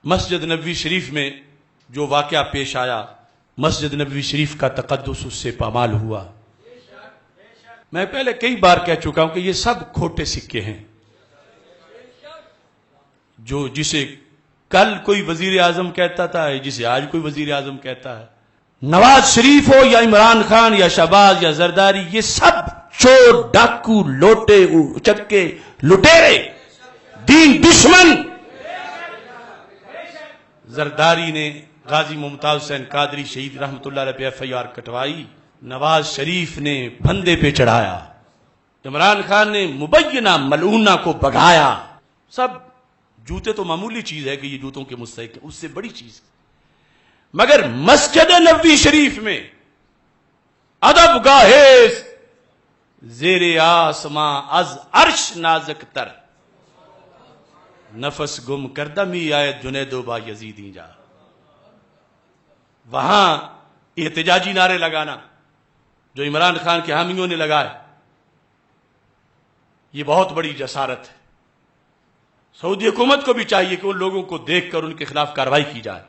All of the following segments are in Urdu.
مسجد نبوی شریف میں جو واقعہ پیش آیا، مسجد نبوی شریف کا تقدس اس سے پامال ہوا۔ میں پہلے کئی بار کہہ چکا ہوں کہ یہ سب کھوٹے سکے ہیں، جو جسے کل کوئی وزیر اعظم کہتا تھا، جسے آج کوئی وزیر اعظم کہتا ہے، نواز شریف ہو یا عمران خان یا شہباز یا زرداری، یہ سب چور، ڈاکو، لوٹے، چکے، لٹیرے، دین دشمن۔ زرداری نے غازی ممتاز حسین قادری شہید رحمت اللہ علیہ پہ F I R کٹوائی، Nawaz Sharif نے پھندے پہ چڑھایا، عمران خان نے مبینہ ملعونہ کو بگایا۔ سب جوتے تو معمولی چیز ہے کہ یہ جوتوں کے مستحق ہیں، اس سے بڑی چیز، مگر مسجد نبوی شریف میں ادب گاہے زیر آسماں از عرش نازک تر، نفس گم کردمی آئے جنید و با یزیدی جا، وہاں احتجاجی نعرے لگانا جو عمران خان کے حامیوں نے لگائے، یہ بہت بڑی جسارت ہے۔ سعودی حکومت کو بھی چاہیے کہ ان لوگوں کو دیکھ کر ان کے خلاف کارروائی کی جائے۔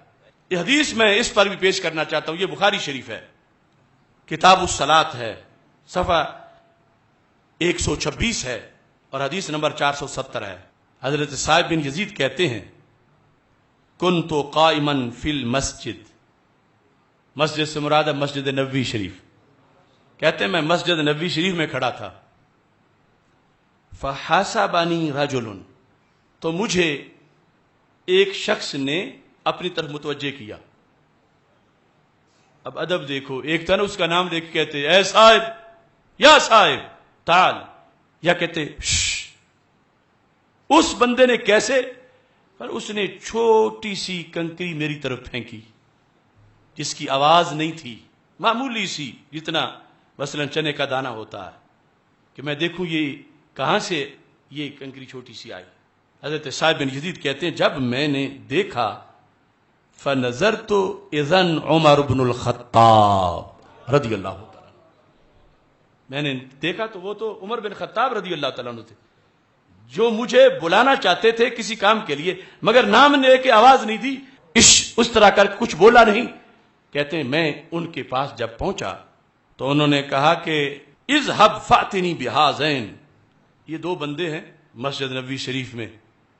یہ حدیث میں اس پر بھی پیش کرنا چاہتا ہوں، یہ بخاری شریف ہے، کتاب الصلاۃ ہے، صفحہ 126 ہے اور حدیث نمبر 470 ہے۔ حضرت صاحب بن یزید کہتے ہیں، کنت قائما فی المسجد، مسجد سے مراد ہے مسجد نبوی شریف، کہتے ہیں میں مسجد نبوی شریف میں کھڑا تھا، فحاسبنی رجل، تو مجھے ایک شخص نے اپنی طرف متوجہ کیا۔ اب ادب دیکھو، ایک تھا نا اس کا نام لے کے کہتے اے صاحب، یا صاحب تعال، یا کہتے شش۔ اس بندے نے کیسے؟ پر اس نے چھوٹی سی کنکری میری طرف پھینکی جس کی آواز نہیں تھی، معمولی سی، جتنا مثلا چنے کا دانہ ہوتا ہے، کہ میں دیکھوں یہ کہاں سے یہ کنکری چھوٹی سی آئی۔ حضرت صاحب بن یزید کہتے ہیں جب میں نے دیکھا، فنظرت اذن عمر بن الخطاب رضی اللہ تعالیٰ، میں نے دیکھا تو وہ تو عمر بن خطاب رضی اللہ تعالیٰ عنہ تھے، جو مجھے بلانا چاہتے تھے کسی کام کے لیے، مگر نام لے کے آواز نہیں دی، اس طرح کر کچھ بولا نہیں۔ کہتے ہیں میں ان کے پاس جب پہنچا تو انہوں نے کہا کہ اذهب فاتنی بہذین، یہ دو بندے ہیں مسجد نبوی شریف میں،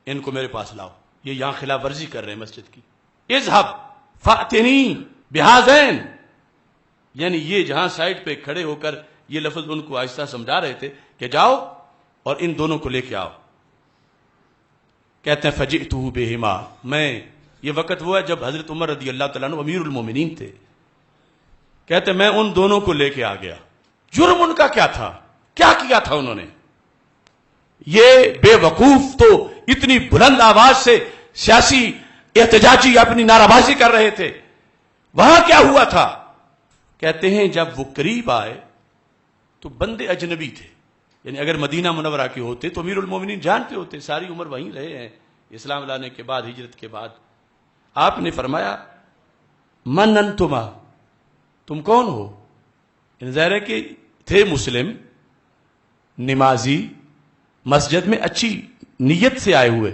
ان کو میرے پاس لاؤ، یہ یہاں خلاف ورزی کر رہے ہیں مسجد کی۔ اذهب فاتنی بہذین، یعنی یہ جہاں سائڈ پہ کھڑے ہو کر یہ لفظ ان کو آہستہ سمجھا رہے تھے کہ جاؤ اور ان دونوں کو لے کے آؤ۔ کہتے ہیں فجئتہ بہما، میں، یہ وقت وہ ہے جب حضرت عمر رضی اللہ تعالیٰ عنہ امیر المومنین تھے، کہتے ہیں میں ان دونوں کو لے کے آ گیا۔ جرم ان کا کیا تھا؟ کیا کیا تھا انہوں نے؟ یہ بے وقوف تو اتنی بلند آواز سے سیاسی احتجاجی اپنی نعرہ بازی کر رہے تھے، وہاں کیا ہوا تھا؟ کہتے ہیں جب وہ قریب آئے تو بندے اجنبی تھے، یعنی اگر مدینہ منورہ کے ہوتے تو امیر المومنین جانتے ہوتے، ساری عمر وہیں رہے ہیں اسلام لانے کے بعد، ہجرت کے بعد۔ آپ نے فرمایا من انتما، تم کون ہو؟ ظاہر ہے کہ تھے مسلم، نمازی، مسجد میں اچھی نیت سے آئے ہوئے،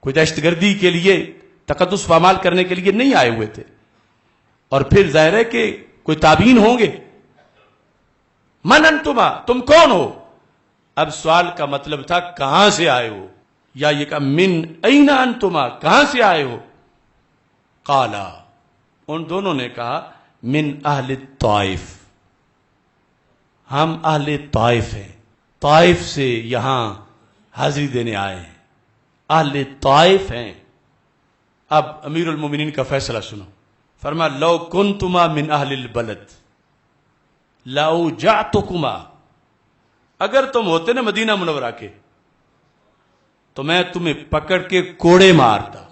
کوئی دہشت گردی کے لیے، تقدس پامال کرنے کے لیے نہیں آئے ہوئے تھے، اور پھر ظاہر ہے کہ کوئی تابعین ہوں گے۔ من انتما، تم کون ہو؟ اب سوال کا مطلب تھا کہاں سے آئے ہو، یا یہ کہا من این انتما، کہاں سے آئے ہو؟ قالا، ان دونوں نے کہا من اہل الطائف، ہم اہل طائف ہیں، طائف سے یہاں حاضری دینے آئے ہیں، اہل طائف ہیں۔ اب امیر المومنین کا فیصلہ سنو، فرمایا لو کنتما من اہل البلد لاوجعتکما، اگر تم ہوتے نا مدینہ منورہ کے تو میں تمہیں پکڑ کے کوڑے مارتا،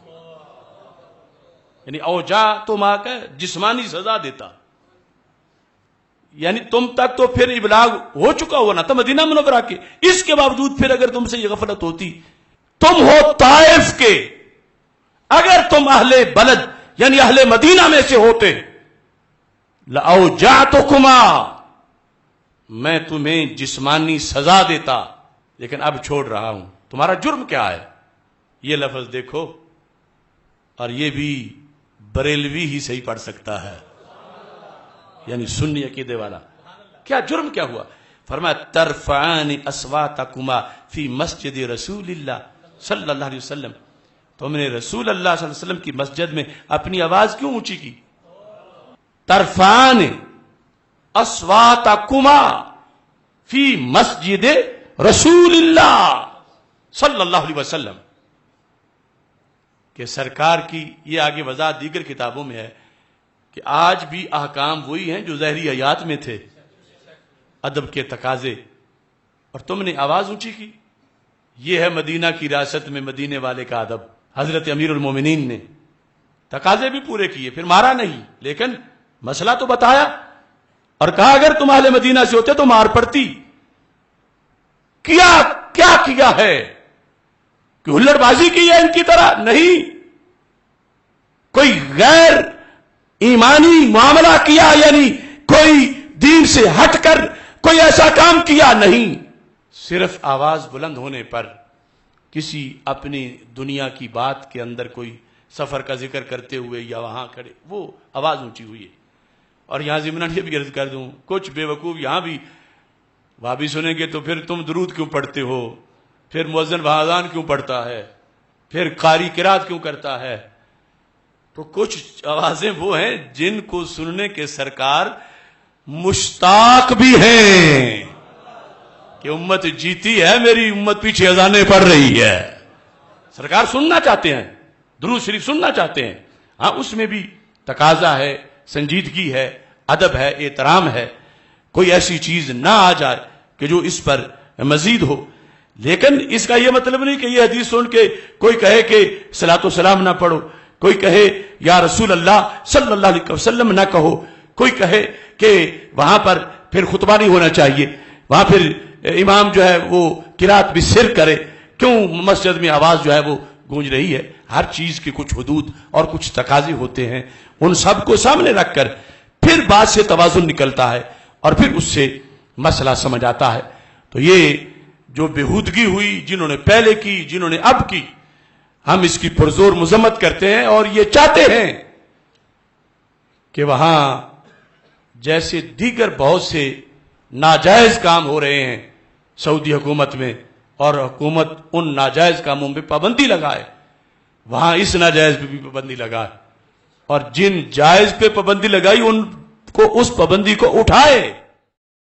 یعنی اوجعتما کا جسمانی سزا دیتا، یعنی تم تک تو پھر ابلاغ ہو چکا ہوا نا تھا مدینہ منورہ کے، اس کے باوجود پھر اگر تم سے یہ غفلت ہوتی، تم ہو طائف کے، اگر تم اہل بلد یعنی اہل مدینہ میں سے ہوتے لأوجعتکما، میں تمہیں جسمانی سزا دیتا، لیکن اب چھوڑ رہا ہوں، تمہارا جرم کیا ہے؟ یہ لفظ دیکھو، اور یہ بھی بریلوی ہی صحیح پڑھ سکتا ہے، یعنی سنی عقیدے والا۔ کیا جرم کیا ہوا؟ فرمایا ترفعان اصواتکما فی مسجد رسول اللہ صلی اللہ علیہ وسلم، تم نے رسول اللہ صلی اللہ علیہ وسلم کی مسجد میں اپنی آواز کیوں اونچی کی؟ ترفعان اصواتکما فی مسجد رسول اللہ صلی اللہ علیہ وسلم، کہ سرکار کی یہ آگے وضاحت دیگر کتابوں میں ہے کہ آج بھی احکام وہی ہیں جو ظاہری آیات میں تھے، ادب کے تقاضے، اور تم نے آواز اونچی کی۔ یہ ہے مدینہ کی ریاست میں مدینے والے کا ادب۔ حضرت امیر المومنین نے تقاضے بھی پورے کیے، پھر مارا نہیں، لیکن مسئلہ تو بتایا اور کہا اگر تم اہل مدینہ سے ہوتے تو مار پڑتی۔ کیا کیا ہے کہ ہلڑ بازی کی ہے ان کی طرح؟ نہیں، کوئی غیر ایمانی معاملہ کیا، یعنی کوئی دین سے ہٹ کر کوئی ایسا کام کیا نہیں، صرف آواز بلند ہونے پر کسی اپنی دنیا کی بات کے اندر کوئی سفر کا ذکر کرتے ہوئے یا وہاں کھڑے وہ آواز اونچی ہوئی ہے۔ اور یہاں ضمناً یہ بھی عرض کر دوں، کچھ بے وقوف یہاں بھی وہابی سنیں گے تو پھر تم درود کیوں پڑھتے ہو، پھر مؤذن وہاں اذان کیوں پڑھتا ہے، پھر قاری قرات کیوں کرتا ہے؟ تو کچھ آوازیں وہ ہیں جن کو سننے کے سرکار مشتاق بھی ہیں کہ امت جیتی ہے، میری امت پیچھے اذانیں پڑھ رہی ہے، سرکار سننا چاہتے ہیں، درود شریف سننا چاہتے ہیں۔ ہاں اس میں بھی تقاضا ہے، سنجیدگی ہے، ادب ہے، احترام ہے، کوئی ایسی چیز نہ آ جائے کہ جو اس پر مزید ہو۔ لیکن اس کا یہ مطلب نہیں کہ یہ حدیث سن کے کوئی کہے کہ صلاۃ و سلام نہ پڑھو، کوئی کہے یا رسول اللہ صلی اللہ علیہ وسلم نہ کہو، کوئی کہے کہ وہاں پر پھر خطبہ نہیں ہونا چاہیے، وہاں پھر امام جو ہے وہ قرات بھی سر کرے، کیوں مسجد میں آواز جو ہے وہ گونج رہی ہے۔ ہر چیز کے کچھ حدود اور کچھ تقاضے ہوتے ہیں، ان سب کو سامنے رکھ کر پھر بات سے توازن نکلتا ہے اور پھر اس سے مسئلہ سمجھ آتا ہے۔ تو یہ جو بےہودگی ہوئی جنہوں نے پہلے کی، جنہوں نے اب کی، ہم اس کی پرزور مذمت کرتے ہیں اور یہ چاہتے ہیں کہ وہاں جیسے دیگر بہت سے ناجائز کام ہو رہے ہیں سعودی حکومت میں، اور حکومت ان ناجائز کاموں پہ پابندی لگائے، وہاں اس ناجائز پہ بھی پابندی لگائے، اور جن جائز پہ پابندی لگائی ان کو اس پابندی کو اٹھائے۔